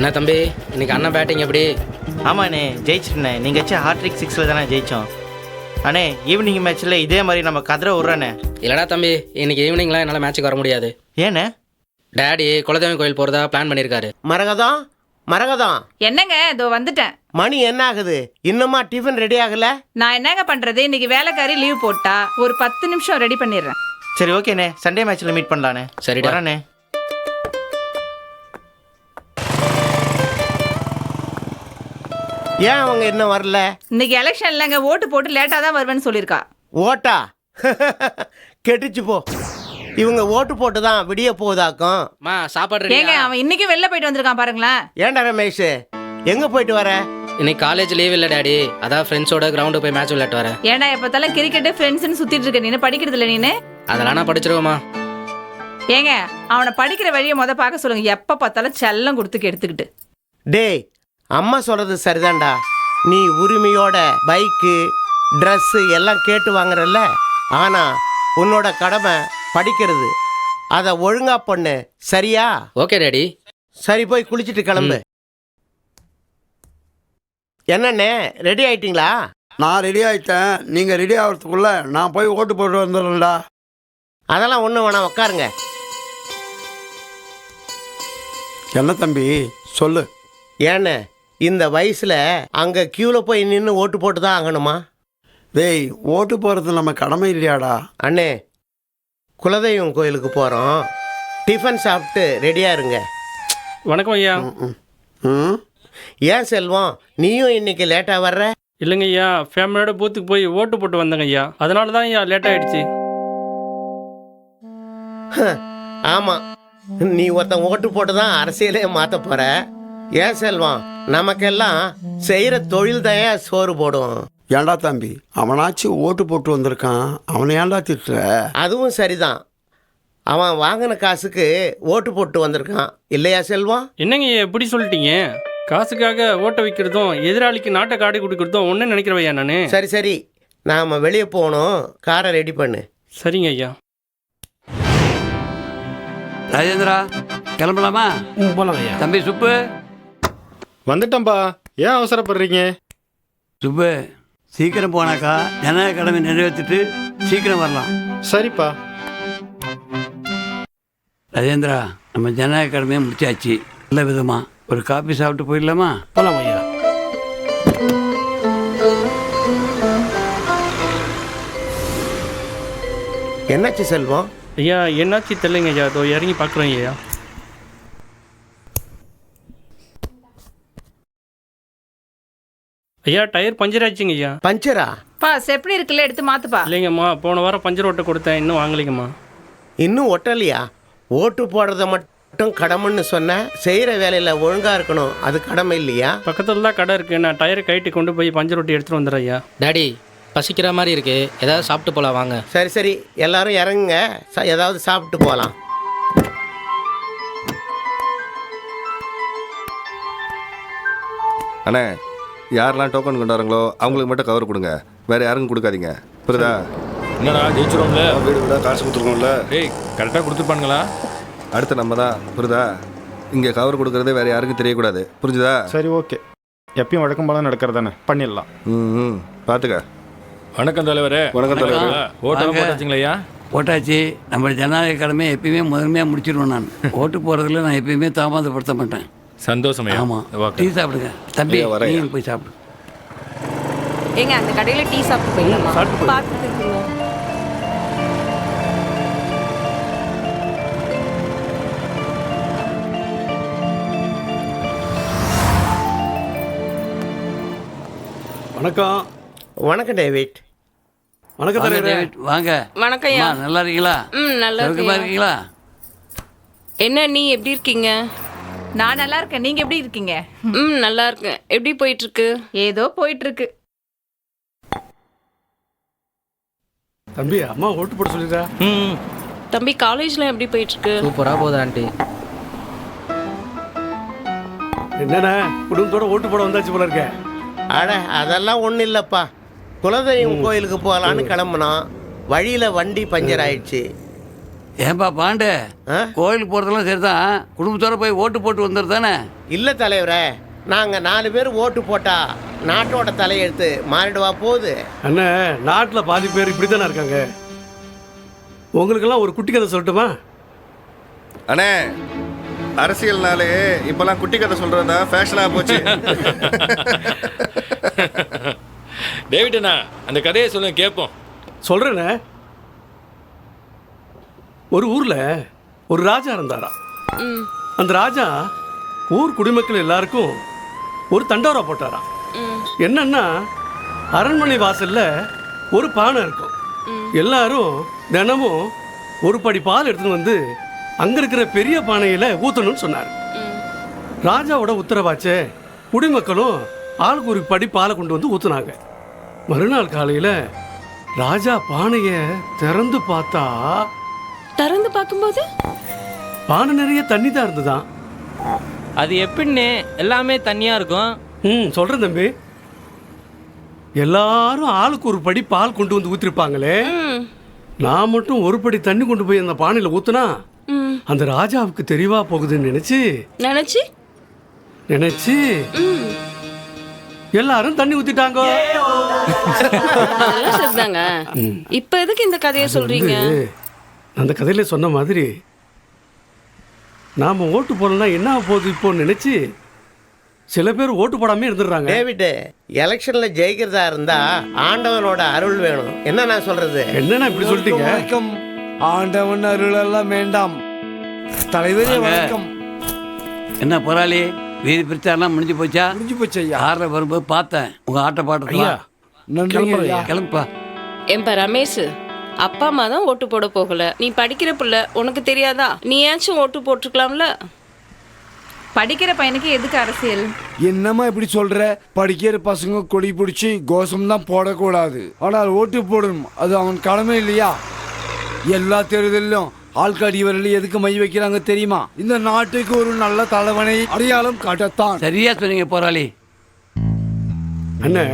என்ன தம்பி இன்னைக்கு அண்ணன் பேட்டிங் எப்படி? ஆமாண்ணே ஜெயிச்சிட்டேண்ணே. நீங்கள் வச்சு ஹாட்ரிக் 6ல் தானே ஜெயித்தோம். அண்ணே ஈவினிங் மேட்ச்சில் இதே மாதிரி நம்ம கதிரை விட்றேண்ணே. இல்லைடா தம்பி, இன்னைக்கு ஈவினிங்லாம் என்னால் மேட்ச்சுக்கு வர முடியாது. ஏண்ணே? டேடி குலதெய்வம் கோயில் போகிறதா பிளான் பண்ணியிருக்காரு. மரகதம் மரகதம், என்னங்க இதோ வந்துட்டேன். மணி என்ன ஆகுது? இன்னுமா டிஃபன் ரெடி ஆகல? நான் என்னங்க பண்றது, இன்னைக்கு வேலைக்காரி லீவ் போட்டா ஒரு 10 நிமிஷம் ரெடி பண்ணிடுறேன். சரி ஓகேண்ணே, சண்டே மேட்ச்சில் மீட் பண்ணலாண்ணே. சரிடா. வரண்ணே. ஏன் அவங்க இன்னும் வரல? இன்னைக்கு எலெக்ஷன் இல்லைங்க, ஓட்டு போட்டு லேட்டா தான் வருவேன்னு சொல்லியிருக்கா. ஓட்டா கெட்டுச்சு போ. இவங்க ஓட்டு போட்டு தான் விடிய போகுதாக்கும். மா சாப்பாடு ஏங்க அவன் இன்னைக்கு வெளில போயிட்டு வந்திருக்கான் பாருங்களேன். ஏன்டா ரமேஷ், எங்க போயிட்டு வர? இன்னைக்கு காலேஜ் லீவ் இல்லை டேடி, அதான் ஃப்ரெண்ட்ஸோட கிரவுண்டு போய் மேட்ச் விளையாட்டு வரேன். ஏன்னா எப்பத்தாலும் கிரிக்கெட் ஃப்ரெண்ட்ஸ்னு சுத்திட்டு இருக்க, நீ படிக்கிறது இல்லை நீனு? அதெல்லாம் நான் படிச்சிருவோமா? ஏங்க அவனை படிக்கிற வழியை பார்க்க சொல்லுங்க, எப்ப பார்த்தாலும் செல்லம் கொடுத்து எடுத்துக்கிட்டு. டேய், அம்மா சொல்றது சரிதான்டா. நீ உரிமையோட பைக்கு ட்ரெஸ்ஸு எல்லாம் கேட்டு வாங்குறல்ல, ஆனா உன்னோட கடமை படிக்கிறது. அதை ஒழுங்கா பண்ணு, சரியா? Okay daddy. சரி, போய் குளிச்சுட்டு கிளம்பு. என்னண்ணே, ரெடி ஆயிட்டீங்களா? நான் ரெடி ஆகிட்டேன். நீங்கள் ரெடி ஆகிறதுக்குள்ள நான் போய் ஓட்டு போட்டு வந்துடுறேன்டா. அதெல்லாம் ஒன்றும் வேணாம், உட்காருங்க. என்ன தம்பி சொல்லு. ஏண்ணே, இந்த வயசில் அங்கே க்யூவில் போய் நின்று ஓட்டு போட்டு தான் ஆகணுமா? டேய், ஓட்டு போகிறது நம்ம கடமை இல்லையாடா? அண்ணே, குலதெய்வம் கோயிலுக்கு போகிறோம். டிஃபன் சாப்பிட்டு ரெடியாக இருங்க. வணக்கம் ஐயா. ம். ஏன் செல்வம், நீயும் இன்னைக்கு லேட்டாக வர்ற? இல்லைங்க ஐயா, ஃபேமிலியோட பூத்துக்கு போய் ஓட்டு போட்டு வந்தேங்க ஐயா, அதனால தான் ஐயா லேட் ஆகிடுச்சு. ஆமாம், நீ ஒருத்தன் ஓட்டு போட்டு தான் அரசியலே மாற்ற போகிற. ஏன் செல்வம், நமக்கெல்லாம் செய்கிற தொழில் தான் சோறு போடும். ஏன்டா தம்பி, அவனாச்சு ஓட்டு போட்டு வந்திருக்கான், அவனை ஏன்டா திட்டுற? அதுவும் சரிதான், அவன் வாங்கின காசுக்கு ஓட்டு போட்டு வந்திருக்கான் இல்லையா செல்வம்? என்னங்க ஐயா எப்படி சொல்லிட்டீங்க? காசுக்காக ஓட்டை வைக்கிறதும் எதிராளிக்கு நாட்டை காடி கொடுக்கறதும் ஒன்று நினைக்கிறவையா நான். சரி சரி, நாம் வெளியே போகணும், காரை ரெடி பண்ணு. சரிங்க ஐயா. ராஜேந்திரா கிளம்பலாமா? போலாம் ஐயா. தம்பி சுப்பு வந்துட்டேன்பா, ஏன் அவசரப்படுறீங்க? சுப்பு சீக்கிரம் போனாக்கா ஜனநாயக கடமை நிறைவேற்றிட்டு சீக்கிரம் வரலாம். சரிப்பா. ராஜேந்திரா, நம்ம ஜனநாயக கடமையை முடிச்சாச்சு. நல்ல விதமா ஒரு காபி சாப்பிட்டு போயிடலாமா? போலாம் ஐயா. என்னாச்சு செல்வம்? ஐயா என்னாச்சு தெரியலைங்க ஐயா, அதோ இறங்கி பார்க்குறோம் ஐயா. ஐயா டயர் பஞ்சர் ஆச்சுங்க ஐயா. பஞ்சரா? பாஸ் எப்படி இருக்குல்ல, எடுத்து மாத்துப்பா. இல்லைங்கம்மா, போன வாரம் பஞ்சர் ஓட்டை கொடுத்தேன், இன்னும் வாங்கலைங்கம்மா. இன்னும் ஒட்டலையா? ஓட்டு போடுறத மட்டும் கடமைன்னு சொன்ன, செய்கிற வேலையில் ஒழுங்காக இருக்கணும், அது கடமை இல்லையா? பக்கத்தில் தான் கடை இருக்குது, நான் டயரை கைட்டி கொண்டு போய் பஞ்சர் ஓட்டி எடுத்துகிட்டு வந்துடுறேன் ஐயா. டேடி பசிக்கிற மாதிரி இருக்கு, ஏதாவது சாப்பிட்டு போகலாம் வாங்க. சரி சரி, எல்லாரும் இறங்குங்க, ஏதாவது சாப்பிட்டு போகலாம். அண்ணே, யாரெல்லாம் டோக்கன் கொண்டு வராங்களோ அவங்களுக்கு மட்டும் கவர் கொடுங்க, வேற யாருக்கும் கொடுக்காதீங்க, புரியுதா? என்னடா ஜெயிச்சிருவோம்ல, வீடு வீடாக காசு கொடுத்துருக்கோம்ல. டேய் கரெக்டாக கொடுத்துருப்பானுங்களா? அடுத்து நம்ம தான், புரியுதா? இங்கே கவர் கொடுக்கறது வேற யாருக்கும் தெரியக்கூடாது, புரிஞ்சுதா? சரி ஓகே, எப்பயும் வழக்கம் போல நடக்கிறதானே, பண்ணிடலாம். ம், பார்த்துக்க. வணக்கம் தலைவரே. வணக்கம் தலைவரே. ஓட்டெல்லாம் போட்டாச்சுங்களா ஐயா? போட்டாச்சு. நம்ம ஜனநாயக கடமையை எப்பயுமே முதன்மையாக முடிச்சிடுவேன். நான் ஓட்டு போகிறதுல நான் எப்பயுமே தாமதப்படுத்த மாட்டேன். சந்தோஷம். ஆமாம், டீ சாப்பிடுங்க தம்பி, ஐயா, வரேன். நீங்க போய் சாப்பிடு. ஏங்க அந்த கடையில டீ சாப்பிட்டு போயிடலாமா? பார்த்துட்டு இருக்கீங்க. வணக்கம். வணக்கம் டேவிட். வணக்கம் வாங்க தலைவரே. டேவிட், வாங்க. வணக்கம். அம்மா, நல்லா இருக்கீங்களா? நல்லா சௌக்கியமா இருக்கீங்களா? என்ன நீ எப்படி இருக்கீங்க? நான் நல்லா இருக்கேன், நீங்க எப்படி இருக்கீங்க? நல்லா இருக்கேன். எப்படி போயிட்டு இருக்கு? ஏதோ போயிட்டு இருக்கு. தம்பி, அம்மா ஓட்டு போட சொல்லிடுறா. ம். தம்பி காலேஜ்ல எப்படி போயிட்டு இருக்கு? சூப்பராக போகுது ஆண்டி. என்னண்ணா குடும்பத்தோட ஓட்டு போட வந்தாச்சு போல இருக்க. அட அதெல்லாம் ஒன்றும் இல்லைப்பா, குலதெய்வம் கோயிலுக்கு போகலான்னு கிளம்புனோம், வழியில் வண்டி பஞ்சர் ஆயிடுச்சு. ஏன்பா பாண்டு ஆ? கோயிலுக்கு போகிறதெல்லாம் சரிதான், குடும்பத்தோட போய் ஓட்டு போட்டு வந்துடுறது தானே? இல்லை தலைவரே, நாங்கள் 4 பேர் ஓட்டு போட்டா நாட்டோட தலையெழுத்து மாறிடுவா போகுது. அண்ணே, நாட்டில் பாதி பேர் இப்படி தானே இருக்காங்க. உங்களுக்கெல்லாம் ஒரு குட்டி கதை சொல்லட்டுமா? அண்ணே, அரசியல்னாலே இப்பெல்லாம் குட்டி கதை சொல்றதா ஃபேஷனா போச்சு. டேவிட் அண்ணா, அந்த கதையை சொல்லுங்க கேட்போம். சொல்கிறேண்ணே. ஒரு ஊரில் ஒரு ராஜா இருந்தாராம். ம் அந்த ராஜா ஊர் குடிமக்கள் எல்லாருக்கும் ஒரு தண்டோரா போட்டாராம். என்னன்னா, அரண்மனை வாசல்ல ஒரு பானை இருக்கும். எல்லாரும் தினமும் ஒரு படி பால் எடுத்துன்னு வந்து அங்க இருக்கிற பெரிய பானையில ஊத்தணும்னு சொன்னார். ராஜாவோட உத்தரவாச்சே, குடிமக்களும் ஆளுக்கு ஒரு படி பாலை கொண்டு வந்து ஊத்துனாங்க. மறுநாள் காலையில ராஜா பானைய திறந்து பார்த்தா, திறந்து பார்க்கும்போது பானை நிறைய தண்ணி தான் இருந்துதான். அது எப்படின்னு எல்லாமே தண்ணியாக இருக்கும். சொல்றேன் தம்பி. எல்லாரும் ஆளுக்கு ஒரு படி பால் கொண்டு வந்து ஊத்திருப்பாங்களே, நான் மட்டும் ஒரு படி தண்ணி கொண்டு போய் அந்த பானையில ஊத்துனா அந்த ராஜாவுக்கு தெரியவா போகுதுன்னு நினைச்சு எல்லாரும் தண்ணி ஊத்திட்டாங்க. அதெல்லாம் சரிதாங்க. இப்ப எதுக்கு இந்த கதையை சொல்றீங்க? அந்த கதையில சொன்ன மாதிரி நாம ஓட்டு போடலன்னா என்ன ஆக போகுது இப்போ நினைச்சு சில பேர் ஓட்டு போடாம இருந்துடுறாங்க. டேவிட், எலெக்ஷன்ல ஜெயிக்கிறதா இருந்தா ஆண்டவனோட அருள் வேணும். என்ன நான் சொல்றது? என்னன்னா இப்படி சொல்லிட்டீங்க? வணக்கம். ஆண்டவன் அருள் எல்லாம் வேண்டாம். தலைவரே வணக்கம். என்ன போராளி, வீதி பிரச்சாரம்லாம் முடிஞ்சு போச்சா? முடிஞ்சு போச்சு ஐயா. காரில் வரும்போது பார்த்தேன் உங்க ஆட்ட பாட்டத்தையா. நன்றி ஐயா. கிளம்புப்பா. ஏன்பா ரமேஷ், அப்பா அம்மா தான் ஓட்டு போட போகல, நீ படிக்கிற பிள்ளை, உனக்கு தெரியாதா? நீயாச்சும் ஓட்டு போட்டுருக்கலாம்ல. படிக்கிற பையனுக்கு எதுக்கு அரசியல்? என்னம்மா இப்படி சொல்ற? படிக்கிற பசங்க கொடி பிடிச்சி கோஷம் தான் போடக்கூடாது, ஆனால் ஓட்டு போடணும். அது அவன் கடமை இல்லையா? எல்லா தேர்தலிலும் ஆள்காடி வரல எதுக்கு மை வைக்கிறாங்க தெரியுமா? இந்த நாட்டுக்கு ஒரு நல்ல தலைவனை அடையாளம் காட்டத்தான். சரியா சொன்னீங்க போராளி. அண்ணே,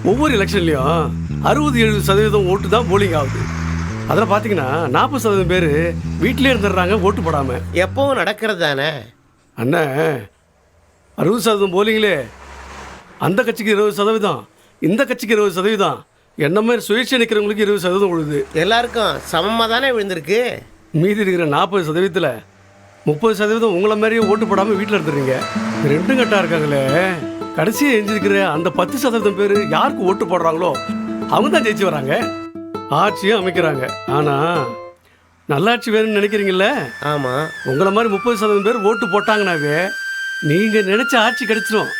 ஒவ்வொரு எலெக்ஷன்லையும் 60-70% ஓட்டு தான் போலிங் ஆகுது. அதில் பார்த்தீங்கன்னா 40% பேர் வீட்டிலே இருந்துடுறாங்க ஓட்டு போடாம. எப்பவும் நடக்கிறது தானே அண்ணே. 60% போலிங்களே அந்த கட்சிக்கு 20%, இந்த கட்சிக்கு 20%, என்ன மாதிரி சுயேட்சை நிற்கிறவங்களுக்கு 20% விழுது. எல்லாருக்கும் சமமாக தானே விழுந்திருக்கு. மீதி இருக்கிற 40%ல் 30% உங்களை மாதிரியே ஓட்டு போடாமல் வீட்டில் இருந்துடுறீங்க. ரெண்டும் கட்டாக இருக்காங்களே. கடைசியாக எஞ்சிருக்கிற அந்த 10% பேர் யாருக்கு ஓட்டு போடுறாங்களோ அவங்க தான் ஜெயிச்சு வராங்க, ஆட்சியும் அமைக்கிறாங்க. ஆனால் நல்லாட்சி வேணும்னு நினைக்கிறீங்கள? ஆமாம். உங்களை மாதிரி 30% பேர் ஓட்டு போட்டாங்கன்னாவே நீங்கள் நினச்ச ஆட்சி கிடைச்சிடும்.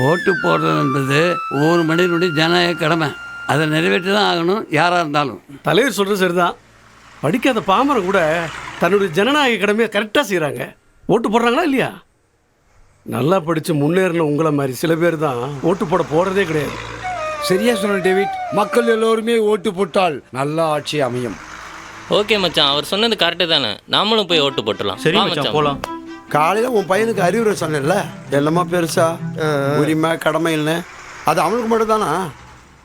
ஓட்டு போடுறதுன்றது ஒவ்வொரு மனிதனுடைய ஜனநாயக கடமை. அதை நிறைவேற்றி தான் ஆகணும், யாராக இருந்தாலும். தலைவர் சொல்கிறது சரிதான். படிக்காத பாமரன் கூட தன்னுடைய ஜனநாயக கடமையை கரெக்டாக செய்கிறாங்க. ஓட்டு போடுறாங்களா இல்லையா? நல்லா படித்து முன்னேறின உங்களை மாதிரி சில பேர் தான் ஓட்டு போட போகிறதே கிடையாது. சரியா சொன்ன டேவிட். மக்கள் எல்லோருமே ஓட்டு போட்டால் நல்ல ஆட்சி அமையும். ஓகே மச்சான், அவர் சொன்னது கரெக்டு தானே. நாமளும் போய் ஓட்டு போட்டுடலாம். சரி மச்சான், போலாம். காலையில் உன் பையனுக்கு அறிவுரை சொன்னேன்ல, என்னமா பெருசா உரிமை கடமைன்னு, அது அவனுக்கு மட்டும் தானா?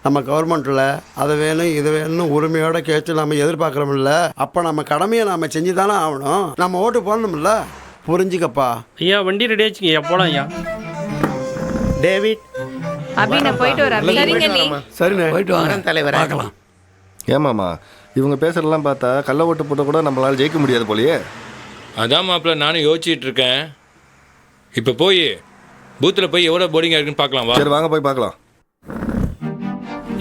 நம்ம கவர்மெண்ட்டில் அதை வேணும் இது வேணும்னு உரிமையோட கேட்டு நம்ம எதிர்பார்க்குறோம்ல. அப்போ நம்ம கடமையை நம்ம செஞ்சு தானே ஆகணும். நம்ம ஓட்டு போடணும்ல. புரிஞ்சுக்கப்பா. ஐயா, வண்டி ரெடி ஆச்சுங்க, போலாம் ஐயா. டேவிட், அபி, நான் போயிட்டு வரேன். சரிங்க நீ. சரிண்ணே, போயிட்டு வாங்க, தலைவரே. பார்க்கலாம். ஏமாமா, இவங்க பேசுறதெல்லாம் பார்த்தா கள்ள ஓட்டு போட்ட கூட நம்மளால ஜெயிக்க முடியாது போலயே. அதான் மாப்பிள்ள நானும் யோசிச்சுட்டு இருக்கேன். இப்போ போய் பூத்தில் போய் எவ்வளோ போர்டிங்காக இருக்குன்னு பார்க்கலாம் வா. சரி வாங்க போய் பார்க்கலாம்.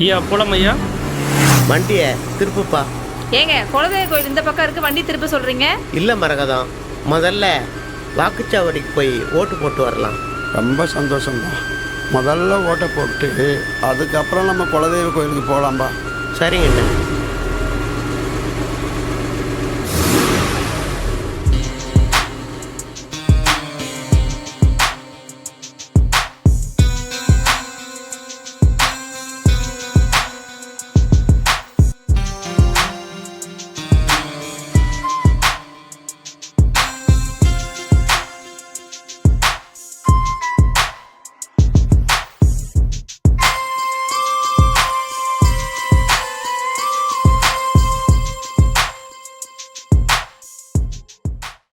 ஐயா போலாம் ஐயா. வண்டியை திருப்புப்பா. ஏங்க, குலதெய்வ கோயில் இந்த பக்கம் இருக்கு, வண்டி திருப்ப சொல்றீங்க? இல்லை மரகதம், முதல்ல வாக்குச்சாவடிக்கு போய் ஓட்டு போட்டு வரலாம். ரொம்ப சந்தோஷம்பா. முதல்ல ஓட்டை போட்டு அதுக்கப்புறம் நம்ம குலதெய்வ கோயிலுக்கு போகலாம்பா. சரிங்கண்ணா.